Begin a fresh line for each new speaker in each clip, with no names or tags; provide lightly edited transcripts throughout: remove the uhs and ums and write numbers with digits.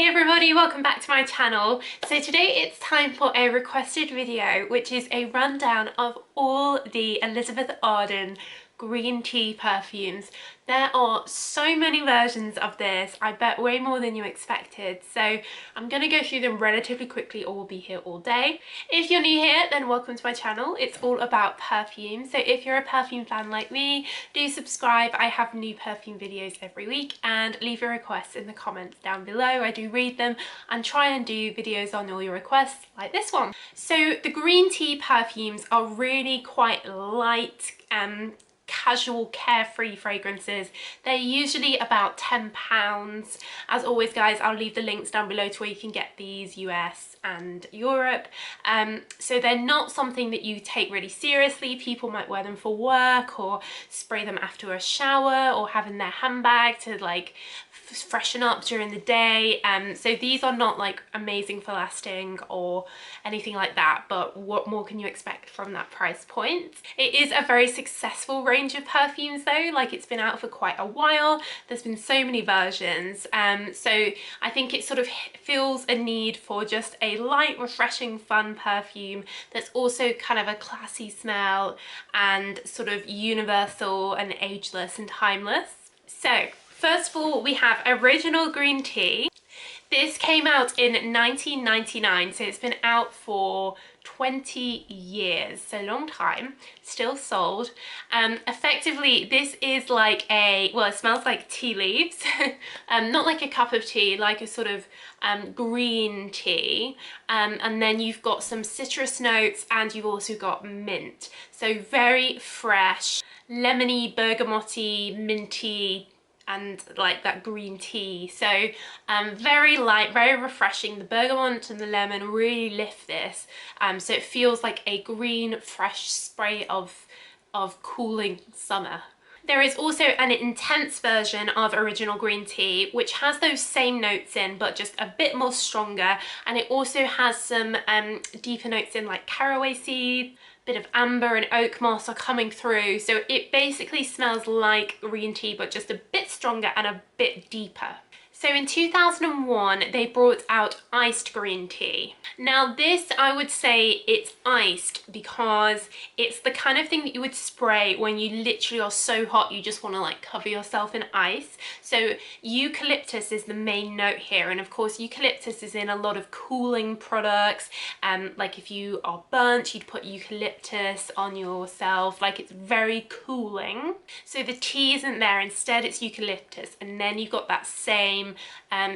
Hey everybody, welcome back to my channel. So today it's time for a requested video, which is a rundown of all the Elizabeth Arden green tea perfumes. There are so many versions of this, I bet way more than you expected. So I'm going to go through them relatively quickly or we'll be here all day. If you're new here, then welcome to my channel. It's all about perfume. So if you're a perfume fan like me, do subscribe. I have new perfume videos every week, and leave your requests in the comments down below. I do read them and try and do videos on all your requests like this one. So the green tea perfumes are really quite light, casual, carefree fragrances. They're usually about £10. As always guys, I'll leave the links down below to where you can get these, US and Europe. So they're not something that you take really seriously. People might wear them for work or spray them after a shower or have in their handbag to like freshen up during the day. So these are not like amazing for lasting or anything like that, but what more can you expect from that price point? It is a very successful range of perfumes though, like it's been out for quite a while. There's been so many versions, so I think it sort of feels a need for just a light, refreshing, fun perfume that's also kind of a classy smell and sort of universal and ageless and timeless. So first of all, we have Original Green Tea. This came out in 1999, so it's been out for 20 years, so long time, still sold. Effectively, this is like a, well, it smells like tea leaves, not like a cup of tea, like a sort of green tea, and then you've got some citrus notes and you've also got mint. So very fresh, lemony, bergamoty, minty, and like that green tea. So very light, very refreshing. The bergamot and the lemon really lift this, so it feels like a green fresh spray of cooling summer. There is also an intense version of Original Green Tea which has those same notes in but just a bit more stronger, and it also has some deeper notes in like caraway seed, bit of amber and oak moss are coming through, so it basically smells like green tea but just a bit stronger and a bit deeper. So in 2001 they brought out iced green tea. Now this, I would say it's iced because it's the kind of thing that you would spray when you literally are so hot you just want to like cover yourself in ice. So eucalyptus is the main note here, and of course eucalyptus is in a lot of cooling products. Like if you are burnt, you'd put eucalyptus on yourself, like it's very cooling. So the tea isn't there, instead it's eucalyptus, and then you've got that same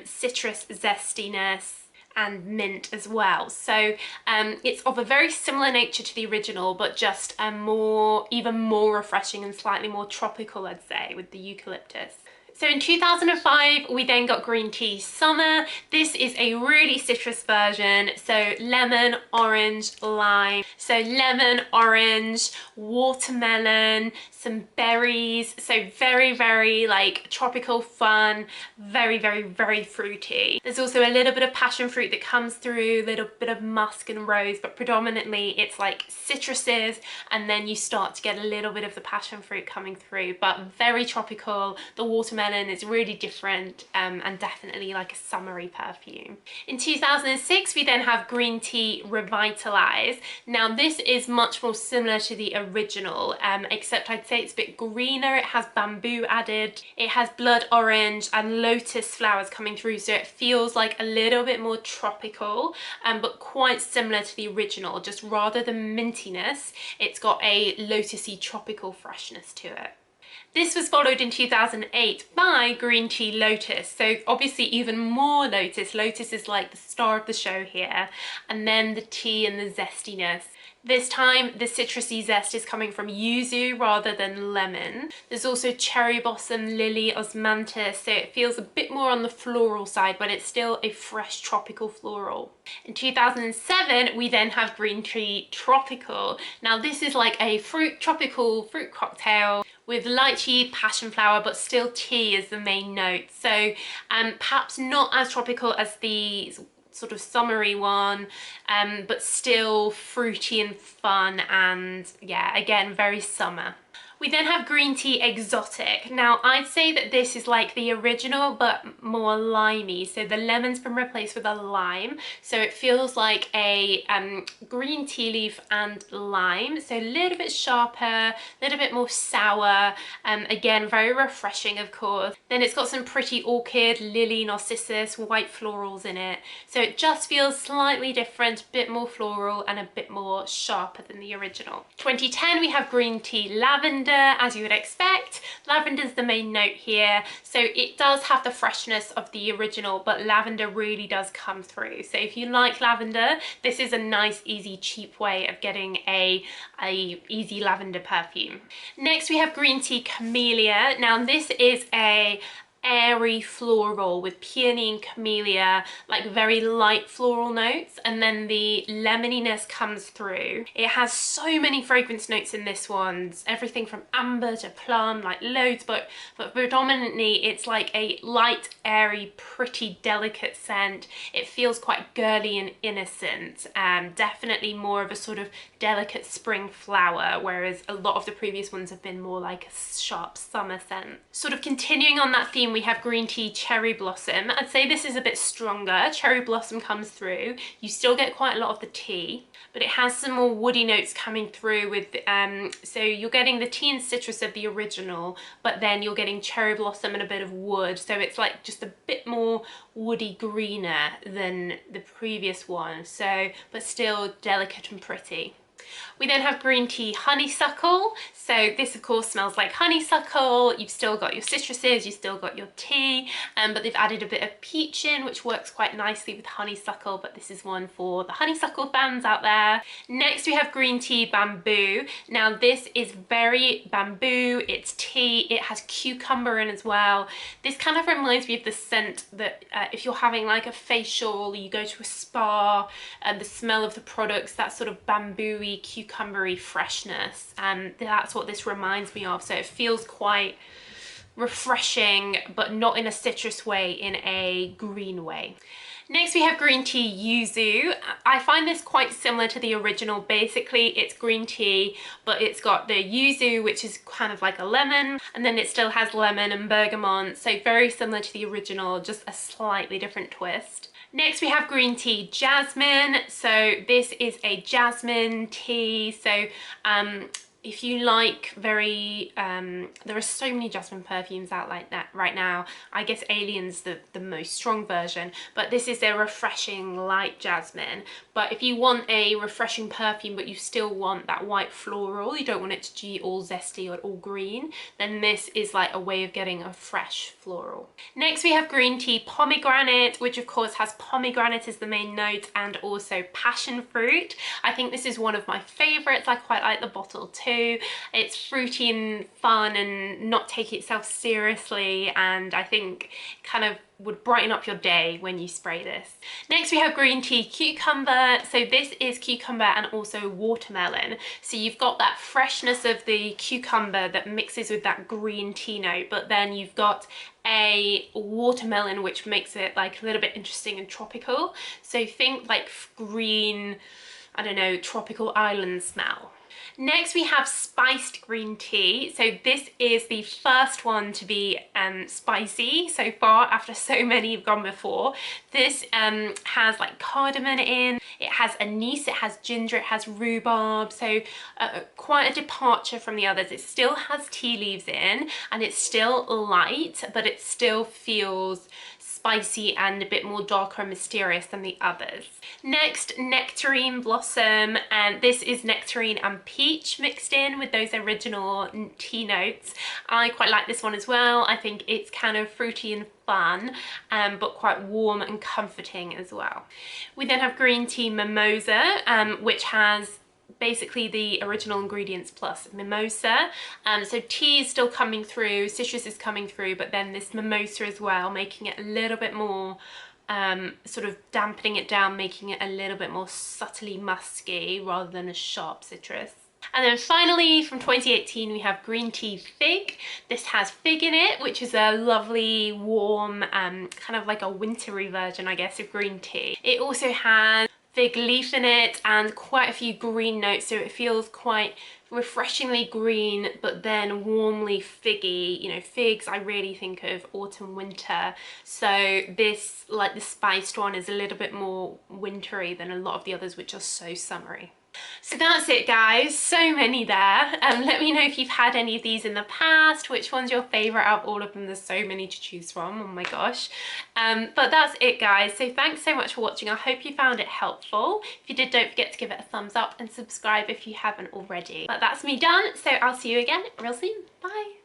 citrus zestiness and mint as well. So it's of a very similar nature to the original, but just a even more refreshing and slightly more tropical, I'd say, with the eucalyptus. So in 2005 we then got Green Tea Summer. This is a really citrus version, so lemon, orange, lime. So lemon, orange, watermelon, some berries, so very, very like tropical, fun, very, very, very fruity. There's also a little bit of passion fruit that comes through, a little bit of musk and rose, but predominantly it's like citruses, and then you start to get a little bit of the passion fruit coming through, but very tropical. The watermelon is really different, and definitely like a summery perfume. In 2006 we then have Green Tea Revitalize. Now this is much more similar to the original, except I'd say it's a bit greener. It has bamboo added, it has blood orange and lotus flowers coming through, so it feels like a little bit more tropical, but quite similar to the original, just rather than mintiness, it's got a lotusy tropical freshness to it. This was followed in 2008 by Green Tea Lotus, so obviously even more Lotus. Lotus is like the star of the show here, and then the tea and the zestiness. This time the citrusy zest is coming from yuzu rather than lemon. There's also cherry blossom, lily, osmanthus, so it feels a bit more on the floral side, but it's still a fresh tropical floral. In 2007 we then have Green Tea Tropical. Now this is like a tropical fruit cocktail with lychee, passion flower, but still tea is the main note. So perhaps not as tropical as the sort of summery one, but still fruity and fun, and yeah, again, very summer. We then have green tea exotic. Now I'd say that this is like the original but more limey. So the lemon's been replaced with a lime. So it feels like a green tea leaf and lime. So a little bit sharper, a little bit more sour. Again, very refreshing, of course. Then it's got some pretty orchid, lily, narcissus, white florals in it. So it just feels slightly different, a bit more floral and a bit more sharper than the original. 2010, we have green tea lavender, as you would expect. Lavender's the main note here. So it does have the freshness of the original, but lavender really does come through. So if you like lavender, this is a nice, easy, cheap way of getting a easy lavender perfume. Next, we have green tea camellia. Now this is a airy floral with peony and camellia, like very light floral notes, and then the lemoniness comes through. It has so many fragrance notes in this one, everything from amber to plum, like loads, but predominantly it's like a light, airy, pretty delicate scent. It feels quite girly and innocent, definitely more of a sort of delicate spring flower, whereas a lot of the previous ones have been more like a sharp summer scent. Sort of continuing on that theme, we have green tea cherry blossom. I'd say this is a bit stronger. Cherry blossom comes through. You still get quite a lot of the tea, but it has some more woody notes coming through with, so you're getting the tea and citrus of the original, but then you're getting cherry blossom and a bit of wood. So it's like just a bit more woody greener than the previous one. So, but still delicate and pretty. We then have green tea honeysuckle. So this of course smells like honeysuckle. You've still got your citruses, you've still got your tea, but they've added a bit of peach in, which works quite nicely with honeysuckle, but this is one for the honeysuckle fans out there. Next we have green tea bamboo. Now this is very bamboo, it's tea, it has cucumber in as well. This kind of reminds me of the scent that if you're having like a facial, you go to a spa, the smell of the products, that sort of bamboo-y, cucumbery freshness, and that's what this reminds me of. So it feels quite refreshing, but not in a citrus way, in a green way. Next we have green tea yuzu. I find this quite similar to the original. Basically it's green tea, but it's got the yuzu, which is kind of like a lemon, and then it still has lemon and bergamot, so very similar to the original, just a slightly different twist. Next we have green tea jasmine. So this is a jasmine tea. So if you like very, there are so many jasmine perfumes out like that right now. I guess Alien's the most strong version, but this is a refreshing light jasmine. But if you want a refreshing perfume, but you still want that white floral, you don't want it to be all zesty or all green, then this is like a way of getting a fresh floral. Next we have green tea pomegranate, which of course has pomegranate as the main note and also passion fruit. I think this is one of my favorites. I quite like the bottle too. It's fruity and fun and not taking itself seriously, and I think kind of would brighten up your day when you spray this. Next we have green tea cucumber. So this is cucumber and also watermelon. So you've got that freshness of the cucumber that mixes with that green tea note, but then you've got a watermelon which makes it like a little bit interesting and tropical. So think like green, I don't know, tropical island smell. Next we have spiced green tea. So this is the first one to be spicy so far, after so many have gone before. This has like cardamom in, it has anise, it has ginger, it has rhubarb, so quite a departure from the others. It still has tea leaves in and it's still light, but it still feels spicy and a bit more darker and mysterious than the others. Next, Nectarine Blossom, and this is nectarine and peach mixed in with those original tea notes. I quite like this one as well. I think it's kind of fruity and fun, but quite warm and comforting as well. We then have green tea mimosa, which has basically the original ingredients plus mimosa. So tea is still coming through, citrus is coming through, but then this mimosa as well, making it a little bit more, sort of dampening it down, making it a little bit more subtly musky rather than a sharp citrus. And then finally from 2018 we have green tea fig. This has fig in it, which is a lovely warm, kind of like a wintry version I guess of green tea. It also has fig leaf in it and quite a few green notes, so it feels quite refreshingly green, but then warmly figgy. You know, figs, I really think of autumn, winter. So this, like the spiced one, is a little bit more wintry than a lot of the others, which are so summery. So that's it, guys. So many there. Let me know if you've had any of these in the past, which one's your favorite out of all of them. There's so many to choose from, oh my gosh. But that's it, guys. So thanks so much for watching. I hope you found it helpful. If you did, don't forget to give it a thumbs up and subscribe if you haven't already. But that's me done, so I'll see you again real soon. Bye.